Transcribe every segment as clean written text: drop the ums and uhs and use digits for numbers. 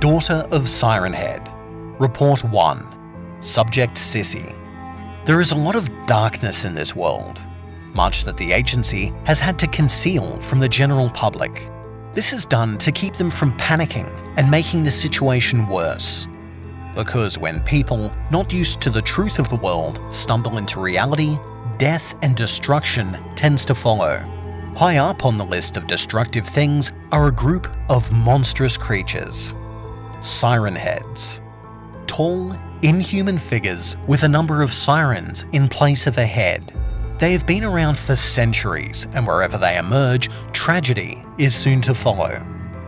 Daughter of Siren Head. Report 1. Subject Sissy. There is a lot of darkness in this world, much that the agency has had to conceal from the general public. This is done to keep them from panicking and making the situation worse. Because when people, not used to the truth of the world, stumble into reality, death and destruction tends to follow. High up on the list of destructive things are a group of monstrous creatures. Siren Heads. Tall, inhuman figures with a number of sirens in place of a head. They have been around for centuries, and wherever they emerge, tragedy is soon to follow.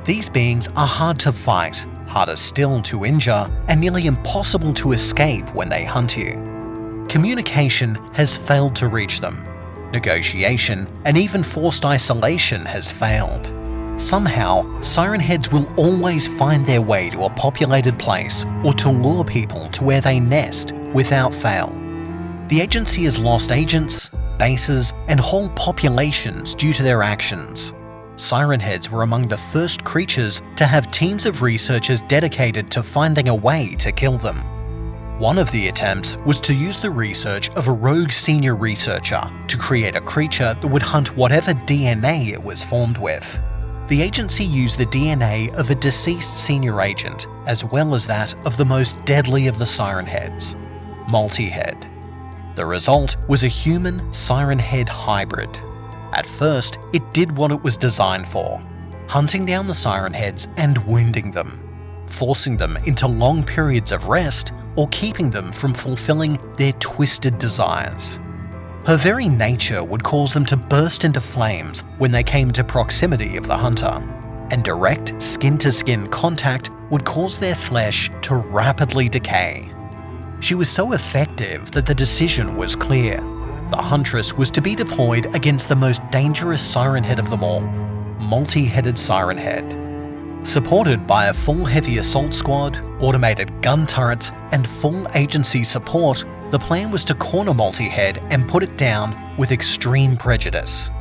These beings are hard to fight, harder still to injure, and nearly impossible to escape when they hunt you. Communication has failed to reach them. Negotiation and even forced isolation has failed. Somehow, Siren Heads will always find their way to a populated place or to lure people to where they nest without fail. The agency has lost agents, bases, and whole populations due to their actions. Siren Heads were among the first creatures to have teams of researchers dedicated to finding a way to kill them. One of the attempts was to use the research of a rogue senior researcher to create a creature that would hunt whatever DNA it was formed with. The agency used the DNA of a deceased senior agent, as well as that of the most deadly of the Siren Heads, Multi-Head. The result was a human Siren Head hybrid. At first, it did what it was designed for, hunting down the Siren Heads and wounding them, forcing them into long periods of rest or keeping them from fulfilling their twisted desires. Her very nature would cause them to burst into flames when they came to proximity of the hunter, and direct skin-to-skin contact would cause their flesh to rapidly decay. She was so effective that the decision was clear. The huntress was to be deployed against the most dangerous Siren Head of them all, Multi-Headed Siren Head. Supported by a full heavy assault squad, automated gun turrets, and full agency support, the plan was to corner Multi-Head and put it down with extreme prejudice.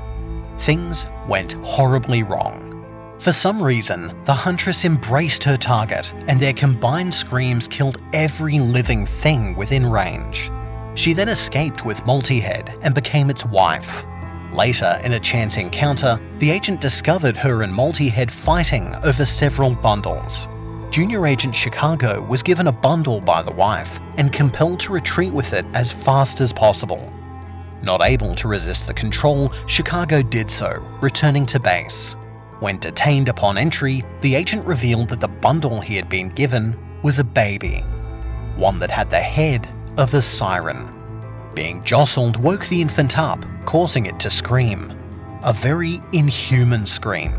Things went horribly wrong. For some reason, the huntress embraced her target, and their combined screams killed every living thing within range. She then escaped with Multi-Head and became its wife. Later, in a chance encounter, the agent discovered her and Multi-Head fighting over several bundles. Junior Agent Chicago was given a bundle by the wife and compelled to retreat with it as fast as possible. Not able to resist the control, Chicago did so, returning to base. When detained upon entry, the agent revealed that the bundle he had been given was a baby, one that had the head of a siren. Being jostled woke the infant up, causing it to scream. A very inhuman scream.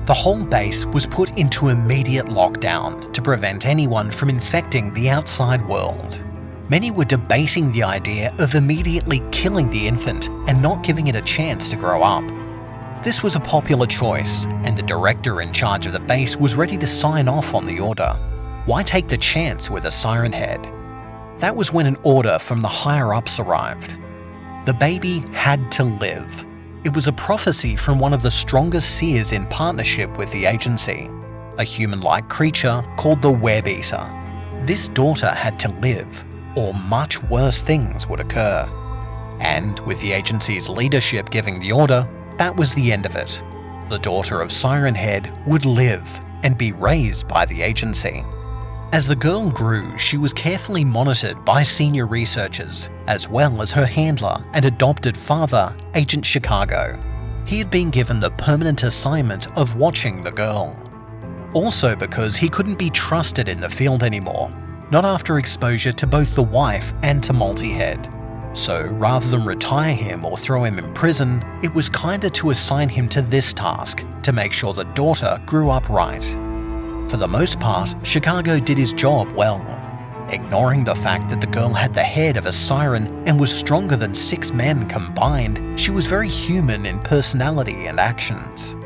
The whole base was put into immediate lockdown to prevent anyone from infecting the outside world. Many were debating the idea of immediately killing the infant and not giving it a chance to grow up. This was a popular choice, and the director in charge of the base was ready to sign off on the order. Why take the chance with a Siren Head? That was when an order from the higher-ups arrived. The baby had to live. It was a prophecy from one of the strongest seers in partnership with the agency, a human-like creature called the Web Eater. This daughter had to live, or much worse things would occur. And with the agency's leadership giving the order, that was the end of it. The daughter of Siren Head would live and be raised by the agency. As the girl grew, she was carefully monitored by senior researchers, as well as her handler and adopted father, Agent Chicago. He had been given the permanent assignment of watching the girl. Also because he couldn't be trusted in the field anymore, not after exposure to both the wife and to Multi-Head. So rather than retire him or throw him in prison, it was kinder to assign him to this task to make sure the daughter grew up right. For the most part, Chicago did his job well, ignoring the fact that the girl had the head of a siren and was stronger than 6 men combined. She was very human in personality and actions.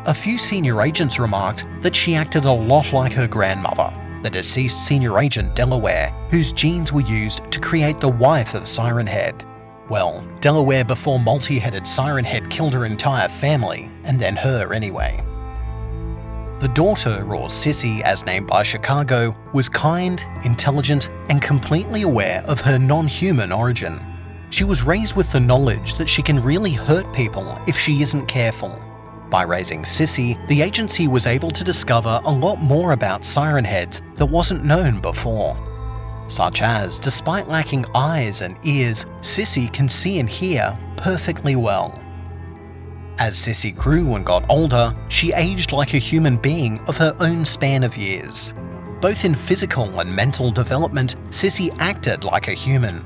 A few senior agents remarked that she acted a lot like her grandmother, the deceased senior agent Delaware, whose genes were used to create the wife of Siren Head. Well, Delaware before Multi-Headed Siren Head killed her entire family, and then her anyway. The daughter, or Sissy as named by Chicago, was kind, intelligent, and completely aware of her non-human origin. She was raised with the knowledge that she can really hurt people if she isn't careful. By raising Sissy, the agency was able to discover a lot more about Siren heads that wasn't known before. Such as, despite lacking eyes and ears, Sissy can see and hear perfectly well. As Sissy grew and got older, she aged like a human being of her own span of years. Both in physical and mental development, Sissy acted like a human.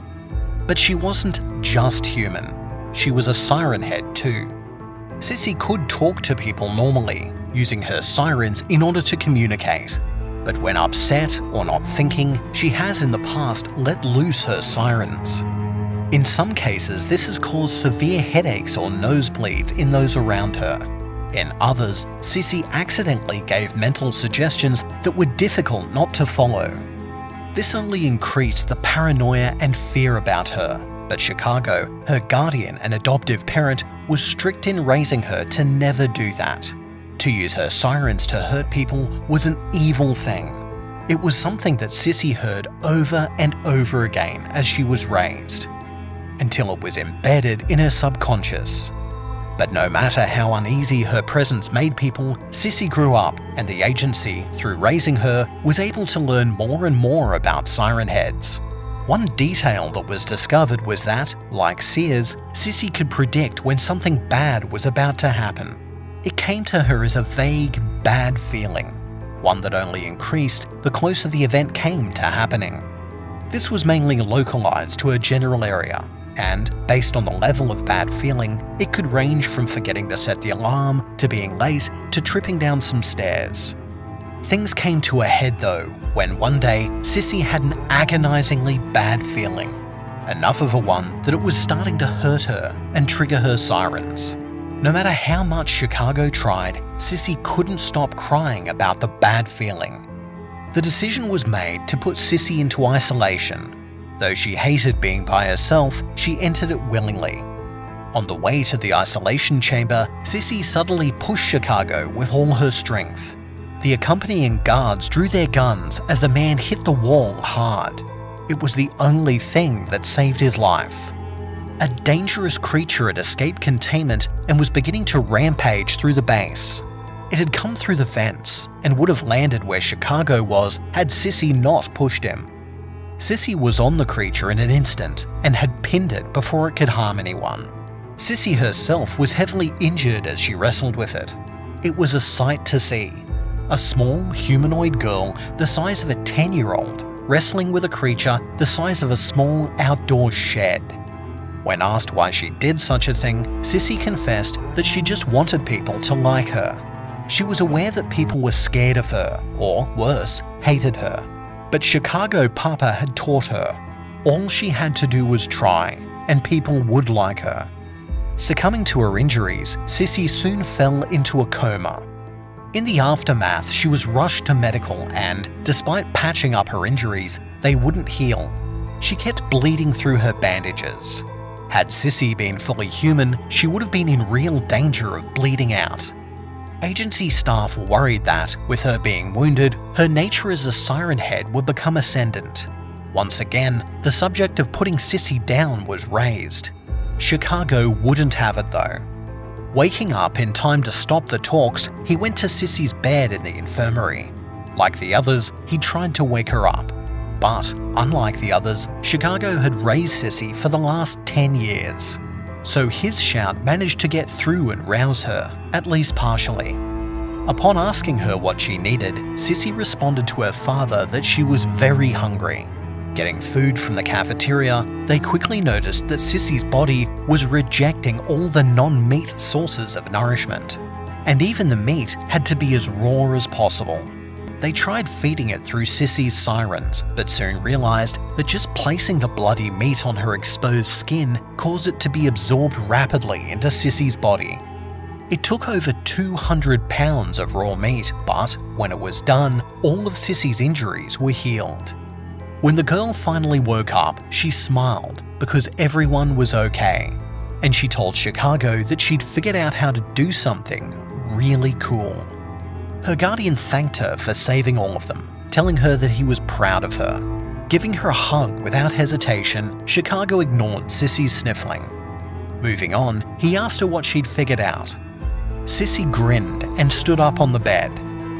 But she wasn't just human. She was a siren head too. Sissy could talk to people normally, using her sirens in order to communicate. But when upset or not thinking, she has in the past let loose her sirens. In some cases, this has caused severe headaches or nosebleeds in those around her. In others, Sissy accidentally gave mental suggestions that were difficult not to follow. This only increased the paranoia and fear about her, but Chicago, her guardian and adoptive parent, was strict in raising her to never do that. To use her sirens to hurt people was an evil thing. It was something that Sissy heard over and over again as she was raised, until it was embedded in her subconscious. But no matter how uneasy her presence made people, Sissy grew up, and the agency, through raising her, was able to learn more and more about siren heads. One detail that was discovered was that, like seers, Sissy could predict when something bad was about to happen. It came to her as a vague, bad feeling, one that only increased the closer the event came to happening. This was mainly localized to a general area, and, based on the level of bad feeling, it could range from forgetting to set the alarm, to being late, to tripping down some stairs. Things came to a head though, when one day Sissy had an agonizingly bad feeling. Enough of a one that it was starting to hurt her and trigger her sirens. No matter how much Chicago tried, Sissy couldn't stop crying about the bad feeling. The decision was made to put Sissy into isolation. Though she hated being by herself, she entered it willingly. On the way to the isolation chamber, Sissy suddenly pushed Chicago with all her strength. The accompanying guards drew their guns as the man hit the wall hard. It was the only thing that saved his life. A dangerous creature had escaped containment and was beginning to rampage through the base. It had come through the vents and would have landed where Chicago was had Sissy not pushed him. Sissy was on the creature in an instant and had pinned it before it could harm anyone. Sissy herself was heavily injured as she wrestled with it. It was a sight to see. A small, humanoid girl the size of a 10-year-old wrestling with a creature the size of a small outdoor shed. When asked why she did such a thing, Sissy confessed that she just wanted people to like her. She was aware that people were scared of her, or worse, hated her. But Chicago Papa had taught her. All she had to do was try, and people would like her. Succumbing to her injuries, Sissy soon fell into a coma. In the aftermath, she was rushed to medical and, despite patching up her injuries, they wouldn't heal. She kept bleeding through her bandages. Had Sissy been fully human, she would have been in real danger of bleeding out. Agency staff were worried that, with her being wounded, her nature as a siren head would become ascendant. Once again, the subject of putting Sissy down was raised. Chicago wouldn't have it though. Waking up in time to stop the talks, he went to Sissy's bed in the infirmary. Like the others, he tried to wake her up. But, unlike the others, Chicago had raised Sissy for the last 10 years. So his shout managed to get through and rouse her, at least partially. Upon asking her what she needed, Sissy responded to her father that she was very hungry. Getting food from the cafeteria, they quickly noticed that Sissy's body was rejecting all the non-meat sources of nourishment. And even the meat had to be as raw as possible. They tried feeding it through Sissy's sirens, but soon realized that just placing the bloody meat on her exposed skin caused it to be absorbed rapidly into Sissy's body. It took over 200 pounds of raw meat, but when it was done, all of Sissy's injuries were healed. When the girl finally woke up, she smiled because everyone was okay, and she told Chicago that she'd figured out how to do something really cool. Her guardian thanked her for saving all of them, telling her that he was proud of her. Giving her a hug without hesitation, Chicago ignored Sissy's sniffling. Moving on, he asked her what she'd figured out. Sissy grinned and stood up on the bed.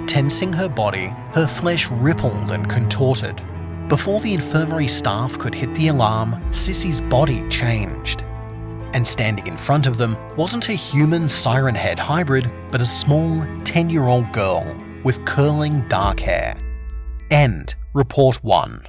Tensing her body, her flesh rippled and contorted. Before the infirmary staff could hit the alarm, Sissy's body changed. And standing in front of them wasn't a human Siren head hybrid, but a small 10-year-old girl with curling dark hair. End Report 1.